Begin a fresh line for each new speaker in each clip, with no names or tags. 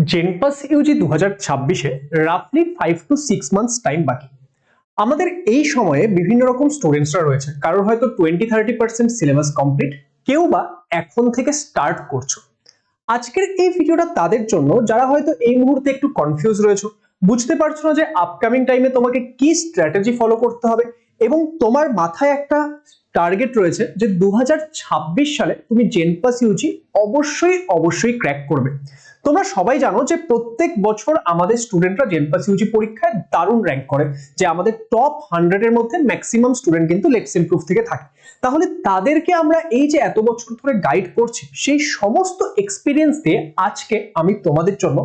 জেনপাস UG 2026-এ রাফলি 5 to 6 months time বাকি। আমাদের এই সময়ে বিভিন্ন রকম স্টুডেন্টসরা রয়েছে, কারোর হয়তো 20-30% সিলেবাস কমপ্লিট, কেউ বা এখন থেকে স্টার্ট করছো। আজকের এই ভিডিওটা তাদের জন্য যারা হয়তো এই মুহূর্তে একটু কনফিউজ রয়েছে, বুঝতে পারছো না যে আপকামিং টাইমে তোমাকে কি স্ট্র্যাটেজি ফলো করতে হবে, এবং তোমার মাথায় একটা টার্গেট রয়েছে যে 2026 সালে তুমি জেনপাস ইউজি অবশ্যই অবশ্যই ক্র্যাক করবে। তোমরা সবাই জানো যে প্রত্যেক বছর আমাদের স্টুডেন্টরা জেনপাস ইউজি পরীক্ষায় দারুণ র্যাঙ্ক করে, যে আমাদের টপ 100 এর মধ্যে ম্যাক্সিমাম স্টুডেন্ট কিন্তু লেটস ইমপ্রুভ থেকে থাকে। তাহলে তাদেরকে আমরা এই যে এত বছর ধরে গাইড করছি, সেই সমস্ত এক্সপিরিয়েন্স দিয়ে আজকে আমি তোমাদের জন্য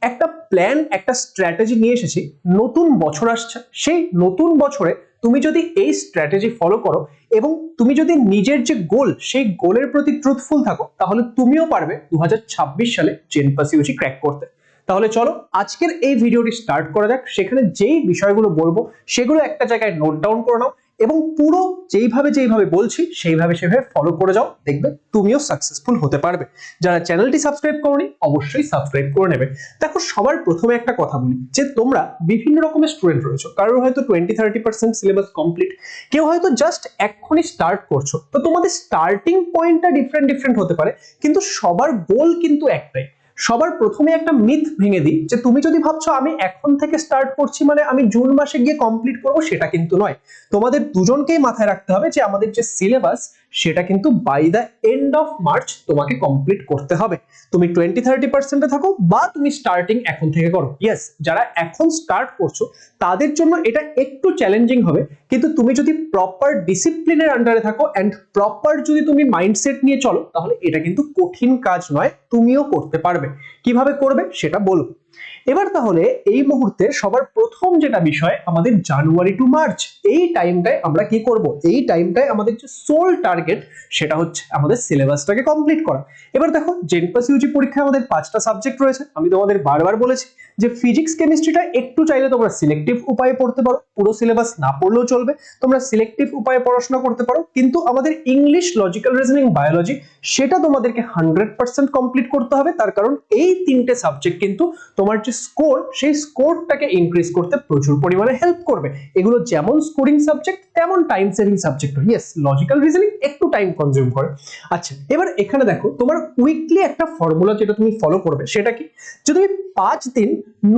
একটা প্ল্যান, একটা স্ট্র্যাটেজি নিয়ে এসেছি। নতুন বছর আসছে, সেই নতুন বছরে তুমি যদি এই স্ট্র্যাটেজি ফলো করো এবং তুমি যদি নিজের যে গোল, সেই গোলের প্রতি ট্রুথফুল থাকো, তাহলে তুমিও পারবে 2026 সালে জেনপাস ইউজি ক্র্যাক করতে। তাহলে চলো আজকের এই ভিডিওটি স্টার্ট করা যাক। সেখানে যেই বিষয়গুলো বলবো সেগুলো একটা জায়গায় নোট ডাউন করে নাও এবং পুরো যেইভাবে বলছি সেইভাবে ফলো করে যাও, দেখবে তুমিও সাকসেসফুল হতে পারবে। যারা চ্যানেলটি সাবস্ক্রাইব করোনি অবশ্যই সাবস্ক্রাইব করে নেবে। দেখো, সবার প্রথমে একটা কথা বলি যে তোমরা বিভিন্ন রকমের স্টুডেন্ট রয়েছে, কারোর হয়তো 20-30% সিলেবাস কমপ্লিট, কেউ হয়তো জাস্ট এক্ষুনি স্টার্ট করছো। তো তোমাদের স্টার্টিং পয়েন্টটা ডিফারেন্ট হতে পারে, কিন্তু সবার গোল কিন্তু একটাই। সবার প্রথমে একটা মিথ ভেঙে দিই যে তুমি যদি ভাবছো আমি এখন থেকে স্টার্ট করছি মানে আমি জুন মাসে গিয়ে কমপ্লিট করব, সেটা কিন্তু নয়। তোমাদের দুজনকেই মাথায় রাখতে হবে যে আমাদের যে সিলেবাস সেটা কিন্তু by the end of March তোমাকে কমপ্লিট করতে হবে। তুমি 20-30% থাকো বা তুমি স্টার্টিং এখন থেকে করো, ইয়েস, যারা এখন স্টার্ট করছো তাদের জন্য এটা একটু চ্যালেঞ্জিং হবে, কিন্তু তুমি যদি প্রপার ডিসিপ্লিনের আন্ডারে থাকো এন্ড প্রপার যদি তুমি মাইন্ডসেট নিয়ে চলো, তাহলে এটা কিন্তু কঠিন কাজ নয়, তুমিও করতে পারবে। কিভাবে করবে সেটা বলো। এবার তাহলে এই মুহূর্তে সবার প্রথম যেটা বিষয়, আমাদের জানুয়ারি টু মার্চ এই টাইমটায় আমরা কি করব, এই টাইমটায় আমাদের যে সোল টার্গেট সেটা হচ্ছে আমাদের সিলেবাসটাকে কমপ্লিট করা। এবার দেখো, জেনপাস ইউজি পরীক্ষায় আমাদের 5টা সাবজেক্ট রয়েছে। আমি তোমাদের বারবার বলেছি যে ফিজিক্স কেমিস্ট্রিটা একটু চাইলে তোমরা সিলেক্টিভ উপায়ে পড়তে পারো, পুরো সিলেবাস না পড়লেও চলবে, তোমরা সিলেক্টিভ উপায়ে পড়াশোনা করতে পারো। কিন্তু আমাদের ইংলিশ, লজিক্যাল রিজনিং, বায়োলজি সেটা তোমাদেরকে 100% কমপ্লিট করতে হবে। তার কারণ এই তিনটে সাবজেক্ট কিন্তু তোমার যে স্কোর, সেই স্কোরটাকে ইনক্রিজ করতে প্রচুর পরিমাণে হেল্প করবে। এগুলো যেমন স্কোরিং সাবজেক্ট তেমন time saving subject. Yes, logical reasoning একটু টাইম কনজিউম করে। আচ্ছা, এবার এখানে দেখো, তোমার উইকলি একটা ফর্মুলা যেটা তুমি ফলো করবে সেটা কি, যে তুমি 5 দিন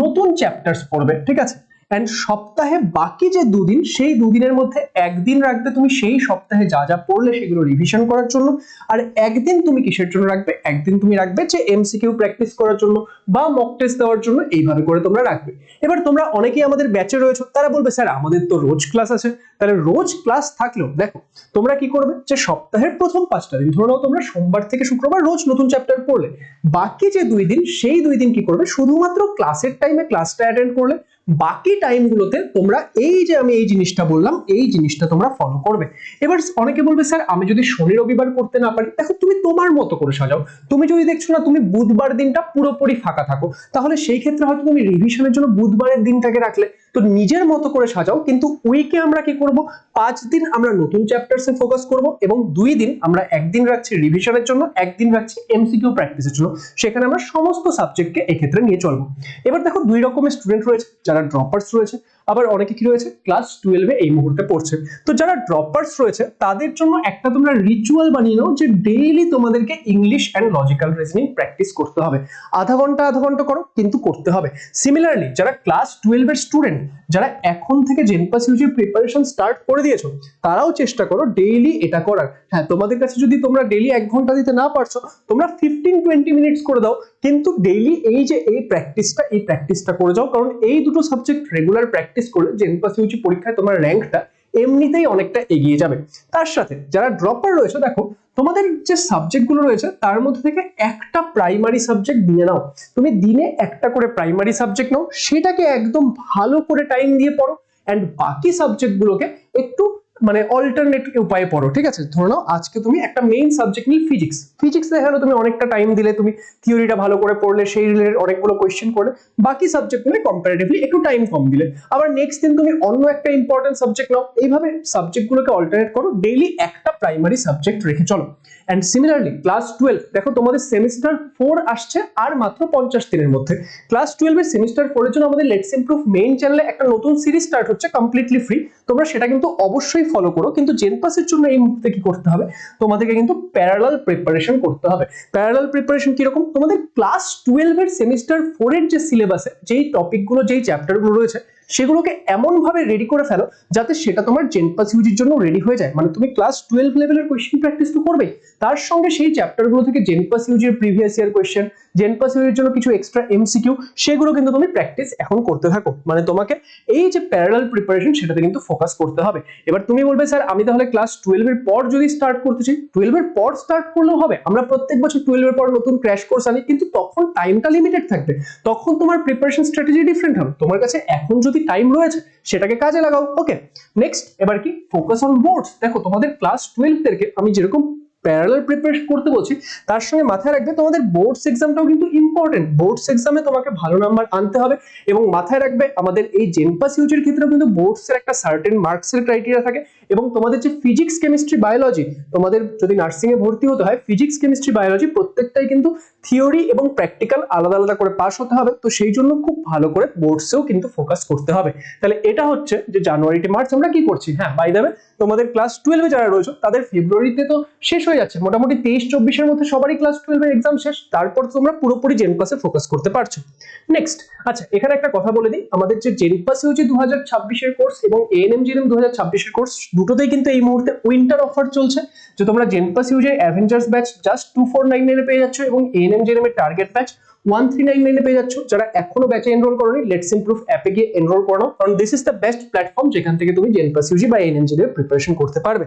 নতুন চ্যাপ্টার্স পড়বে, ঠিক আছে, এন্ড সপ্তাহে বাকি যে দুদিন, সেই দুদিনের মধ্যে একদিন রাখবে তুমি সেই সপ্তাহে যা যা পড়লে সেগুলো রিভিশন করার জন্য, আর একদিন তুমি কিসের জন্য রাখবে, একদিন তুমি রাখবে যে এমসিকিউ প্র্যাকটিস করার জন্য বা মক টেস্ট দেওয়ার জন্য। এইভাবে করে তোমরা রাখবে। এবার তোমরা অনেকেই আমাদের ব্যাচে রয়েছে, তারা বলবে স্যার আমাদের তো রোজ ক্লাস আছে। তাহলে রোজ ক্লাস থাকলেও দেখো, তোমরা কি করবে, যে সপ্তাহের প্রথম 5টা দিন, ধরে নাও তোমরা সোমবার থেকে শুক্রবার রোজ নতুন চ্যাপ্টার পড়লে, বাকি যে 2 দিন, সেই 2 দিন কি করবে, শুধুমাত্র ক্লাসের টাইমে ক্লাসটা অ্যাটেন্ড করলে। বাকি টাইমগুলোতে তোমরা এই যে আমি এই জিনিসটা বললাম, এই জিনিসটা তোমরা ফলো করবে। এবার অনেকে বলবে স্যার আমি যদি শনি রবিবার করতে না পারি, দেখো তুমি তোমার মতো করে সাজাও। তুমি যদি দেখছো না তুমি বুধবার দিনটা পুরোপুরি ফাঁকা থাকো, তাহলে সেই ক্ষেত্রে হয়তো তুমি রিভিশনের জন্য বুধবারের দিনটাকে রাখলে। তো নিজের মতো করে সাজাও, কিন্তু উইকে আমরা কি করব, 5 দিন আমরা নতুন চ্যাপ্টারসে ফোকাস করব এবং 2 দিন আমরা একদিন রাখছি রিভিশনের জন্য, একদিন রাখছি এমসিকিউ প্র্যাকটিসের জন্য। সেখানে আমরা সমস্ত সাবজেক্টকে এক্ষেত্রে নিয়ে চলবো। এবার দেখো, 2 রকমের স্টুডেন্ট রয়েছে, যারা ড্রপার্স রয়েছে, আবার অনেকে কি রয়েছে ক্লাস 12-এ এই মুহূর্তে পড়ছে। তো যারা ড্রপার্স রয়েছে তাদের জন্য একটা তোমরা রিচুয়াল বানিয়ে নাও যে ডেইলি তোমাদেরকে English and logical reasoning practice করতে হবে। আধা ঘন্টা করো, কিন্তু করতে হবে। সিমিলারলি যারা ক্লাস 12-এর স্টুডেন্ট, যারা এখন থেকে জেনপাস ইউজি প্রিপারেশন স্টার্ট করে দিয়েছো, তারাও চেষ্টা করো ডেইলি এটা করার। হ্যাঁ, তোমাদের কাছে যদি তোমরা ডেইলি 1 ঘন্টা দিতে না পারছো, তোমরা 15-20 মিনিটস করে দাও, কিন্তু ডেইলি এই যে এই প্র্যাকটিসটা করে যাও। কারণ এই দুটো সাবজেক্ট রেগুলার প্র্যাকটিস করলে জেনপাস ইউজি পরীক্ষায় তোমার র্যাঙ্কটা এমনিতেই অনেকটা এগিয়ে যাবে। তার সাথে যারা ড্রপার রয়েছে, দেখো তোমাদের যে সাবজেক্টগুলো রয়েছে তার মধ্যে থেকে একটা প্রাইমারি সাবজেক্ট দিয়ে নাও। তুমি দিনে একটা করে প্রাইমারি সাবজেক্ট নাও, সেটাকে একদম ভালো করে টাইম দিয়ে পড়ো, এন্ড বাকি সাবজেক্টগুলোকে একটু মানে অল্টারনেট উপায়ে পড়ো, ঠিক আছে? ধরে নাও আজকে তুমি একটা মেইন সাবজেক্ট নিয়ে ফিজিক্স দেখানো, তুমি অনেকটা টাইম দিলে, তুমি থিওরিটা ভালো করে পড়লে, সেই রিলেটেড অনেকগুলো কোয়েশ্চেন করলে, বাকি সাবজেক্ট গুলো কম্পারেটিভলি একটু টাইম কম দিলে, আবার নেক্সট দিন তুমি অন্য একটা ইম্পর্টেন্ট সাবজেক্ট নাও, এইভাবে সাবজেক্ট গুলোকে অল্টারনেট করো, ডেইলি একটা প্রাইমারি সাবজেক্ট রেখে চলো। এন্ড সিমিলারলি ক্লাস 12 দেখো তোমাদের সেমিস্টার 4 আসছে আর মাত্র 50 দিনের মধ্যে। ক্লাস 12 এর সেমিস্টার 4 এর জন্য আমাদের লেটস ইমপ্রুভ মেইন চ্যানেলে একটা নতুন সিরিজ স্টার্ট হচ্ছে, কমপ্লিটলি ফ্রি, তোমরা সেটা কিন্তু অবশ্যই ফলো করো। কিন্তু জেনপাসের জন্য এই মুহূর্তে কি করতে হবে, তোমাদেরকে কিন্তু প্যারালাল প্রিপারেশন করতে হবে। প্যারালাল প্রিপারেশন কিরকম, তোমাদের ক্লাস 12 এর সেমিস্টার 4 এর যে সিলেবাসে যেই টপিকগুলো, যেই চ্যাপ্টারগুলো রয়েছে, সেগুলোকে এমন ভাবে রেডি করে ফেলো যাতে সেটা তোমার জেনপাস ইউজির জন্য রেডি হয়ে যায়। মানে তুমি ক্লাস 12 লেভেলের কোয়েশ্চেন প্র্যাকটিস তো করবে, তার সঙ্গে সেই চ্যাপ্টারগুলো থেকে জেনপাস ইউজির প্রিভিয়াস ইয়ার কোয়েশ্চেন, জেনপাস ইউজির জন্য কিছু এক্সট্রা এমসিকিউ, সেগুলো কিন্তু তুমি প্র্যাকটিস এখন করতে থাকো। মানে তোমাকে এই যে প্যারালাল প্রিপারেশন, সেটাতে কিন্তু ফোকাস করতে হবে। এবার তুমি বলবে স্যার আমি তাহলে ক্লাস 12 এর পর যদি স্টার্ট করতে চাই, 12 এর পর স্টার্ট করলেও হবে। আমরা প্রত্যেক বছর 12 এর পর নতুন ক্র্যাশ কোর্স আনি, কিন্তু তখন টাইমটা লিমিটেড থাকবে, তখন তোমার প্রিপারেশন স্ট্র্যাটেজি ডিফারেন্ট হবে। তোমার কাছে এখন যদি টাইম রয়েছে, সেটাকে কাজে লাগাও। ওকে, নেক্সট এবার কি, ফোকাস অন বোর্ডস। দেখো তোমাদের ক্লাস 12 থেকে আমি যেরকম প্যারালাল প্রিপারেশন করতে বলছি, তার সঙ্গে মাথায় রাখবে তোমাদের বোর্ডস এক্সামটাও কিন্তু ইম্পর্টেন্ট। বোর্ডস এক্সামে তোমাকে ভালো নাম্বার আনতে হবে, এবং মাথায় রাখবে আমাদের এই জেনপাস ইউজির ক্ষেত্রেও কিন্তু বোর্ডস এর একটা সার্টেন মার্কসের ক্রাইটেরিয়া থাকে, এবং তোমাদের যে ফিজিক্স কেমিস্ট্রি বায়োলজি, তোমাদের যদি নার্সিং এ ভর্তি হতে হয়, ফিজিক্স কেমিস্ট্রি বায়োলজি প্রত্যেকটাই কিন্তু থিওরি এবং প্র্যাকটিক্যাল আলাদা আলাদা করে পাস হতে হবে। তো সেই জন্য খুব ভালো করে বোর্ডসেও কিন্তু ফোকাস করতে হবে। তাহলে এটা হচ্ছে যে জানুয়ারি টু মার্চ আমরা কি করছি। হ্যাঁ, বাই দ্য ওয়ে, তোমাদের ক্লাস 12 এ যারা রয়েছে তাদের ফেব্রুয়ারিতে তো শেষ হয়ে যাচ্ছে, মোটামুটি 23-24 এর মধ্যে সবারই ক্লাস 12 এর এক্সাম শেষ, তারপর তোমরা পুরোপুরি জেনপাসে ফোকাস করতে পারছো। নেক্সট, আচ্ছা এখানে একটা কথা বলে দিই, আমাদের যে জেনপাস ইউজি 2026 এর কোর্স এবং এএনএমজিএনএম 2026 এর কোর্স, দুটোতেই কিন্তু এই মুহূর্তে উইন্টার অফার চলছে। যে তোমরা জেনপাস ইউজি অ্যাভেঞ্জার্স ব্যাচ জাস্ট 2499 এ পেয়ে যাচ্ছ, এবং এএনএমজিএনএম এর টার্গেট ব্যাচ 1399 এ পেয়ে যাচ্ছ। যারা এখনো ব্যাচে এনরোল করোনি, লেটস ইমপ্রুভ অ্যাপে গিয়ে এনরোল করো, কারণ this is the best platform যেখান থেকে তুমি জেনপাস ইউজি বা এএনএমজিএনএম এর প্রিপারেশন করতে পারবে।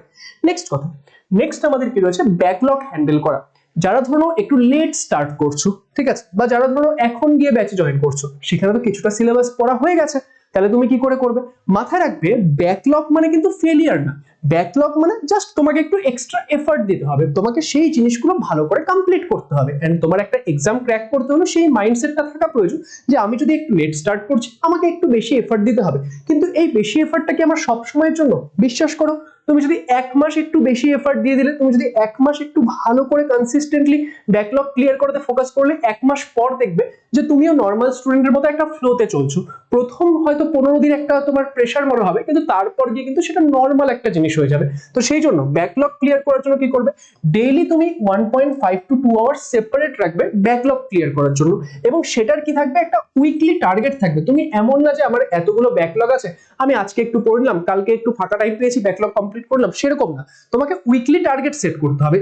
নেক্সট কথা, নেক্সট আমাদের কি রয়েছে, ব্যাকলগ হ্যান্ডেল করা। যারা ধরো একটু লেট স্টার্ট করছো, ঠিক আছে, বা যারা ধরো এখন গিয়ে ব্যাচে জয়েন করছো, সেখানে তো কিছুটা সিলেবাস পড়া হয়ে গেছে, তাহলে তুমি কি করে করবে? মাথায় রাখবে ব্যাকলগ মানে কিন্তু ফেলিয়ার না, ব্যাকলগ মানে জাস্ট তোমাকে একটু এক্সট্রা এফর্ট দিতে হবে, তোমাকে সেই জিনিসগুলো ভালো করে কমপ্লিট করতে হবে। এন্ড তোমার একটা এক্সাম ক্র্যাক করতে হলে সেই মাইন্ডসেটটা থাকা প্রয়োজন যে আমি যদি একটু লেট স্টার্ট করছি, আমাকে একটু বেশি এফর্ট দিতে হবে। কিন্তু এই বেশি এফর্টটা কি আমার সব সময়ের জন্য? বিশ্বাস করো, তুমি যদি 1 মাস একটু বেশি এফর্ট দিয়ে দিলে, তুমি যদি 1 মাস একটু ভালো করে কনসিস্টেন্টলি ব্যাকলগ ক্লিয়ার করতে ফোকাস করলে, 1 মাস পর দেখবে যে তুমিও নর্মাল স্টুডেন্টের মতো একটা ফ্লোতে চলছো। প্রথম হয়তো 15 দিন একটা তোমার প্রেশার মনে হবে, কিন্তু তারপর গিয়ে কিন্তু সেটা নর্মাল একটা জিনিস হয়ে যাবে। তো সেই জন্য ব্যাকলগ ক্লিয়ার করার জন্য কি করবে, ডেইলি তুমি 1.5 to 2 আওয়ার্স সেপারেট রাখবে ব্যাকলগ ক্লিয়ার করার জন্য, এবং সেটার কি থাকবে, একটা উইকলি টার্গেট থাকবে। তুমি এমন না যে আমার এতগুলো ব্যাকলগ আছে, আমি আজকে একটু পড়লাম, কালকে একটু ফাঁকা টাইম পেয়েছি, ব্যাকলগ কমপ্লিট করলাম, সেরকম না। তোমাকে উইকলি টার্গেট সেট করতে হবে।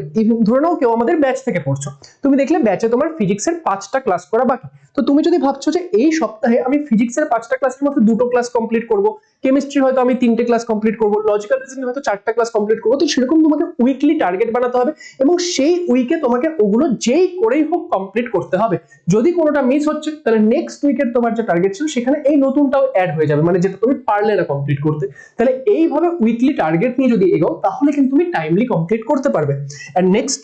ধরে নাও কেউ আমাদের ব্যাচ থেকে পড়ছো, তুমি দেখলে ব্যাচে তোমার ফিজিক্সের 5টা ক্লাস করা বাকি, তো তুমি যদি ভাবছো যে এই সপ্তাহে আমি ফিজিক্সের 5টা ক্লাসের মধ্যে 2টো ক্লাস কমপ্লিট করব, কেমিস্ট্রি হয়তো আমি 3টে ক্লাস কমপ্লিট করব, লজিক্যাল রিজনিং হয়তো 4টা ক্লাস কমপ্লিট করব, তো সেরকম তোমাকে উইকলি টার্গেট বানাতে হবে, এবং সেই উইকে তোমাকে ওগুলো যেই করেই হোক কমপ্লিট করতে হবে। যদি কোনোটা মিস হচ্ছে, তাহলে নেক্সট উইকের তোমার যে টার্গেট ছিল সেখানে এই নতুনটাও অ্যাড হয়ে যাবে, মানে যেটা তুমি পারলে না কমপ্লিট করতে। তাহলে এইভাবে উইকলি টার্গেট নিয়ে যদি এগো, তাহলে কিন্তু তুমি টাইমলি কমপ্লিট করতে পারবে। এন্ড নেক্সট,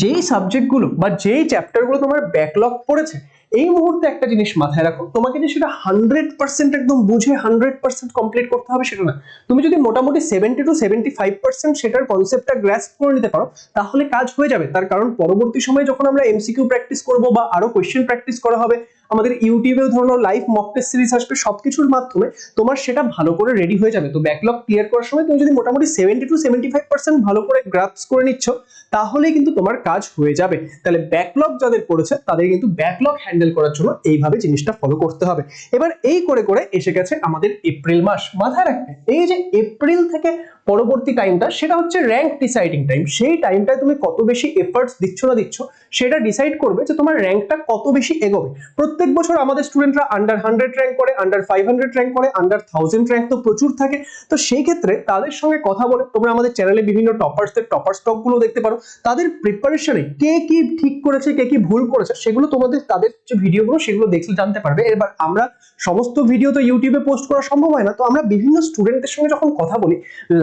যেই সাবজেক্টগুলো বা যেই চ্যাপ্টারগুলো তোমার ব্যাকলগ পড়েছে, এই মুহূর্তে একটা জিনিস মাথায় রাখো, তোমাকে যে সেটা 100% একদম বুঝে 100% কমপ্লিট করতে হবে সেটা না। তুমি যদি মোটামুটি 70 to 75% সেটার কনসেপ্টটা গ্রাস্প করে নিতে পারো, তাহলে কাজ হয়ে যাবে। তার কারণ পরবর্তী সময়ে যখন আমরা এমসিকিউ প্র্যাকটিস করব বা আরো কোয়েশ্চেন প্র্যাকটিস করা হবে, আমাদের ইউটিউবেও ধরো লাইভ মক টেস্ট সিরিজ আসবে, সবকিছুর মাধ্যমে তোমার সেটা ভালো করে রেডি হয়ে যাবে। তো ব্যাকলগ ক্লিয়ার করার সময় তুমি যদি মোটামুটি 70 to 75% ভালো করে গ্রাস্প করে নিচ্ছ, তাহলে কিন্তু তোমার কাজ হয়ে যাবে। তাহলে ব্যাকলগ যাদের পড়েছে, তাদের কিন্তু ব্যাকলগ হ্যান্ডেল করার জন্য এইভাবে জিনিসটা ফলো করতে হবে। এবার এই করে করে এসে গেছে আমাদের এপ্রিল মাস। মাথায় রাখবে, এই যে এপ্রিল থেকে পরবর্তী টাইমটা, সেটা হচ্ছে র্যাঙ্ক ডিসাইডিং টাইম। সেই টাইমটায় তুমি কত বেশি এফর্টস দিচ্ছ না দিচ্ছ, সেটা ডিসাইড করবে যে তোমার র্যাঙ্কটা কত বেশি এগোবে। প্রত্যেক বছর আমাদের স্টুডেন্টরা আন্ডার 100 র্যাঙ্ক করে, আন্ডার 500 র্যাঙ্ক করে, আন্ডার 1000 র্যাঙ্ক তো প্রচুর থাকে। তো সেই ক্ষেত্রে তাদের সঙ্গে কথা বলে তোমরা আমাদের চ্যানেলে বিভিন্ন টপার্সদের টপার স্টক গুলো দেখতে পারো, তাদের প্রিপারেশনে কে কি ঠিক করেছে, কে কি ভুল করেছে, সেগুলো তোমাদের তাদের যে ভিডিওগুলো সেগুলো দেখলে জানতে পারবে। এবার আমরা সমস্ত ভিডিও তো ইউটিউবে পোস্ট করা সম্ভব হয় না, তো আমরা বিভিন্ন স্টুডেন্টদের সঙ্গে যখন কথা বলি,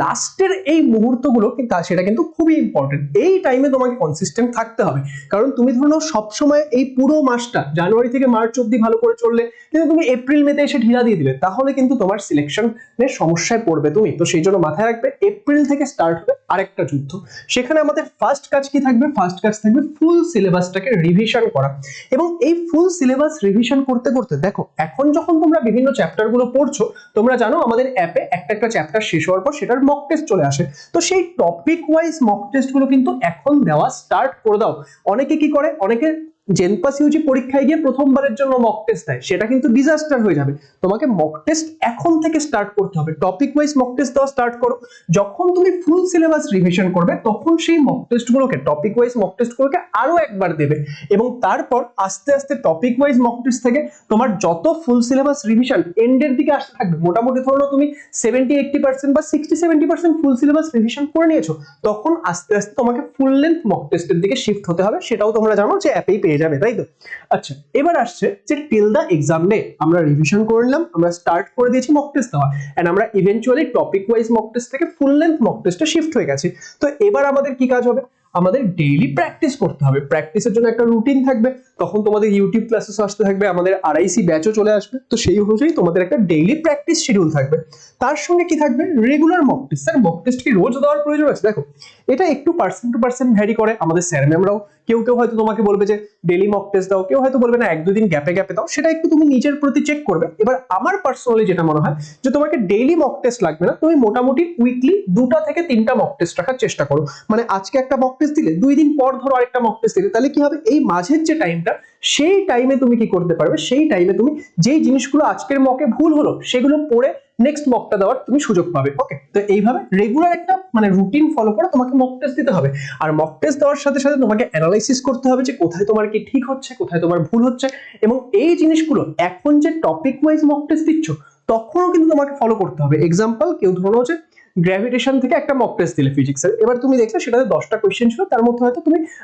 লাস্টের এই মুহূর্তগুলো কিন্তু সেটা কিন্তু খুবই ইম্পর্টেন্ট। এই টাইমে তোমাকে কনসিস্টেন্ট থাকতে হবে, কারণ তুমি ধরো সবসময় এই পুরো মাসটা জানুয়ারি থেকে মার্চ অব্দি ভালো করে চললে, কিন্তু তুমি এপ্রিল মেতে এসে ঢিলা দিয়ে দিলে, তাহলে কিন্তু তোমার সিলেকশনের সমস্যায় পড়বে তুমি। তো সেই জন্য মাথায় রাখবে এপ্রিল থেকে স্টার্ট হবে আরেকটা যুদ্ধ। সেখানে আমাদের ফার্স্ট কাজ কি থাকবে? ফার্স্ট কাজ থাকবে ফুল সিলেবাসটাকে রিভিশন করা। এবং এই ফুল সিলেবাস রিভিশন করতে করতে দেখো, এখন যখন তোমরা বিভিন্ন চ্যাপ্টার গুলো পড়ছো, তোমরা জানো আমাদের অ্যাপে একটা চ্যাপ্টার শেষ হওয়ার পর সেটার মক টেস্ট চলে আসে। তো সেই টপিক ওয়াইজ মক টেস্ট গুলো কিন্তু এখন দেওয়া স্টার্ট করে দাও। অনেকে কি করে, অনেকে জেনপাস ইউজি পরীক্ষায় গিয়ে প্রথমবারের জন্য মক টেস্ট দেয়, সেটা কিন্তু ডিজাস্টার হয়ে যাবে। তোমাকে মক টেস্ট এখন থেকে স্টার্ট করতে হবে, টপিক ওয়াইজ মক টেস্ট দেওয়া স্টার্ট করো। যখন তুমি ফুল সিলেবাস রিভিশন করবে, তখন সেই মক টেস্ট গুলোকে, টপিক ওয়াইজ মক টেস্ট গুলোকে আরো একবার দেবে, এবং তারপর আস্তে আস্তে টপিক ওয়াইজ মক টেস্ট থেকে তোমার যত ফুল সিলেবাস রিভিশন এন্ডের দিকে আসতে থাকবে, মোটামুটি ধরো তুমি 70-80% বা 60-70% ফুল সিলেবাস রিভিশন করে নিয়েছো, তখন আস্তে আস্তে তোমাকে ফুল লেন্থ মক টেস্টের দিকে শিফট হতে হবে। সেটাও তোমরা জানো যে অ্যাপেই পেয়ে যাবে, তাই তো? আচ্ছা, এবার আসছে যে টিল দা এক্সাম ডে আমরা রিভিশন করে নিলাম, আমরা স্টার্ট করে দিয়েছি মক টেস্ট দেওয়া, এন্ড আমরা eventually topic wise mock test থেকে ফুল লেন্থ মক টেস্টে শিফট হয়ে গেছি। তো এবার আমাদের কি কাজ হবে? আমাদের ডেইলি প্র্যাকটিস করতে হবে। প্র্যাকটিসের জন্য একটা রুটিন থাকবে, তখন তোমাদের ইউটিউব ক্লাসেস আসতে থাকবে, আমাদের আরআইসি ব্যাচও চলে আসবে। তো সেই অনুযায়ী তোমাদের একটা ডেইলি প্র্যাকটিস শিডিউল থাকবে। তার সঙ্গে কি থাকবে? Regular mock test. Sir mock test কি রোজ দেওয়ার প্রয়োজন আছে? দেখো, এটা একটু পার্সেন্ট টু পার্সেন্ট ভ্যারি করে। আমাদের স্যার ম্যামরাও কেউ কেউ হয়তো তোমাকে বলবে যে ডেইলি মক টেস্ট দাও, কেউ হয়তো বলবে না 1-2 দিন গ্যাপে গ্যাপে দাও। সেটা একটু তুমি নিজের প্রতি চেক করবে। এবার আমার পার্সোনালি যেটা মনে হয় যে তোমাকে ডেইলি মক টেস্ট লাগবে না, তুমি মোটামুটি উইকলি 2টা থেকে 3টা মক টেস্ট রাখার চেষ্টা করো। মানে আজকে একটা মক টেস্ট দিলে, 2 দিন পর ধরো আরেকটা মক টেস্ট দিলে, তাহলে কি হবে? এই মাঝের যে টাইমটা, সেই টাইমে তুমি কি করতে পারবে? সেই টাইমে তুমি যেই জিনিসগুলো আজকের মকে ভুল হলো, সেগুলো পড়ে নেক্সট মকটা দেওয়ার তুমি সুযোগ পাবে। ওকে, তো এইভাবে রেগুলার একটা রুটিন ফলো করে তোমাকে মক টেস্ট দিতে হবে। আর মক টেস্ট দেওয়ার সাথে সাথে তোমাকে অ্যানালাইসিস করতে হবে যে কোথায় তোমার কি ঠিক হচ্ছে, কোথায় তোমার ভুল হচ্ছে। এবং এই জিনিসগুলো এখন যে টপিক ওয়াইজ মক টেস্ট দিচ্ছ, তখনও কিন্তু তোমাকে ফলো করতে হবে। এক্সাম্পল, কেউ ধরো হচ্ছে গ্র্যাভিটেশন থেকে একটা মক টেস্ট দিলে ফিজিক্সের, এবার তুমি দেখলে সেটাতে 10টা কোয়েশ্চেন ছিল, তার মধ্যে হয়তো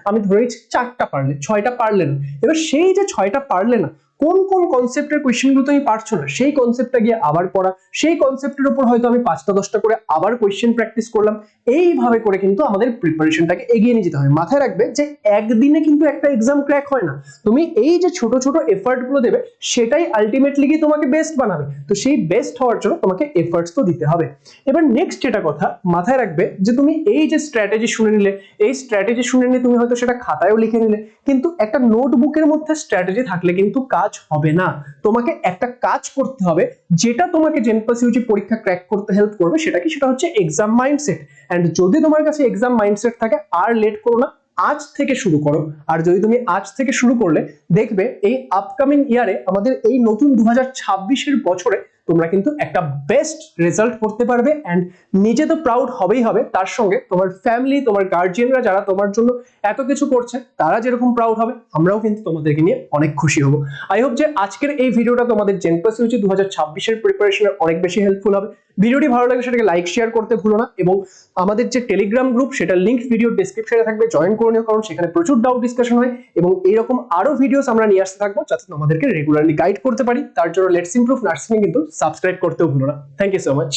আমি ধরে নিচ্ছি 4টা পারলে, 6টা পারলে না। এবার সেই যে 6টা পারলে না, কোন কোন কনসেপ্টের কোয়েশ্চেনগুলো তুমি পারছো না, সেই কনসেপ্টটা গিয়ে আবার পড়া, সেই কনসেপ্টের উপর হয়তো আমি 5টা-10টা করে আবার কোয়েশ্চেন প্র্যাকটিস করলাম। এইভাবে করে কিন্তু আমাদের প্রিপারেশনটাকে এগিয়ে নিয়ে যেতে হবে। মাথায় রাখবে যে একদিনে কিন্তু একটা এক্সাম ক্র্যাক হয় না। তুমি এই যে ছোট ছোট এফার্ট গুলো দেবে, সেটাই আলটিমেটলি গিয়ে তোমাকে বেস্ট বানাবে। তো সেই বেস্ট হওয়ার জন্য তোমাকে এফার্টস তো দিতে হবে। এবার নেক্সট যেটা কথা মাথায় রাখবে, যে তুমি এই যে স্ট্র্যাটেজি শুনে নিলে, এই স্ট্র্যাটেজি শুনে নিয়ে তুমি হয়তো সেটা খাতায়ও লিখে নিলে, কিন্তু একটা নোটবুকের মধ্যে স্ট্র্যাটেজি থাকলে কিন্তু কাজ হবে না। তোমাকে একটা কাজ করতে হবে, যেটা তোমাকে জেনপাস ইউজি পরীক্ষা ক্র্যাক করতে হেল্প করবে। সেটা কি? সেটা হচ্ছে এক্সাম মাইন্ডসেট। এন্ড যদি তোমার কাছে এক্সাম মাইন্ডসেট থাকে, আর লেট করো না, আজ থেকে শুরু করো। আর যদি তুমি আজ থেকে শুরু করলে, দেখবে এই আপকামিং ইয়ারে, আমাদের এই নতুন 2026-এর বছরে তোমরা কিন্তু একটা বেস্ট রেজাল্ট করতে পারবে। এন্ড নিজে তো প্রাউড হবেই হবে, তার সঙ্গে তোমার ফ্যামিলি, তোমার গার্জিয়ানরা যারা তোমার জন্য এত কিছু করছে, তারা যেরকম প্রাউড হবে, আমরাও কিন্তু তোমাদেরকে নিয়ে অনেক খুশি হব। আই হোপ যে আজকের এই ভিডিওটা তোমাদের জেনপাস ইউজি 2026-এর প্রিপারেশনে অনেক বেশি হেল্পফুল হবে। ভিডিওটি ভালো লাগে সেটাকে লাইক শেয়ার করতে ভুলো না, এবং আমাদের যে টেলিগ্রাম গ্রুপ, সেটা লিংক ভিডিও ডেসক্রিপশনে থাকবে, জয়েন করে নিও, কারণ সেখানে প্রচুর ডাউট ডিসকাশন হয়, এবং এইরকম আরো ভিডিওস আমরা নিয়ে আসতে থাকবো, যাতে তোমাদেরকে রেগুলারলি গাইড করতে পারি। তার জন্য লেটস ইমপ্রুভ নার্সিং কিন্তু সাবস্ক্রাইব করতেও ভুলো না। Thank you so much.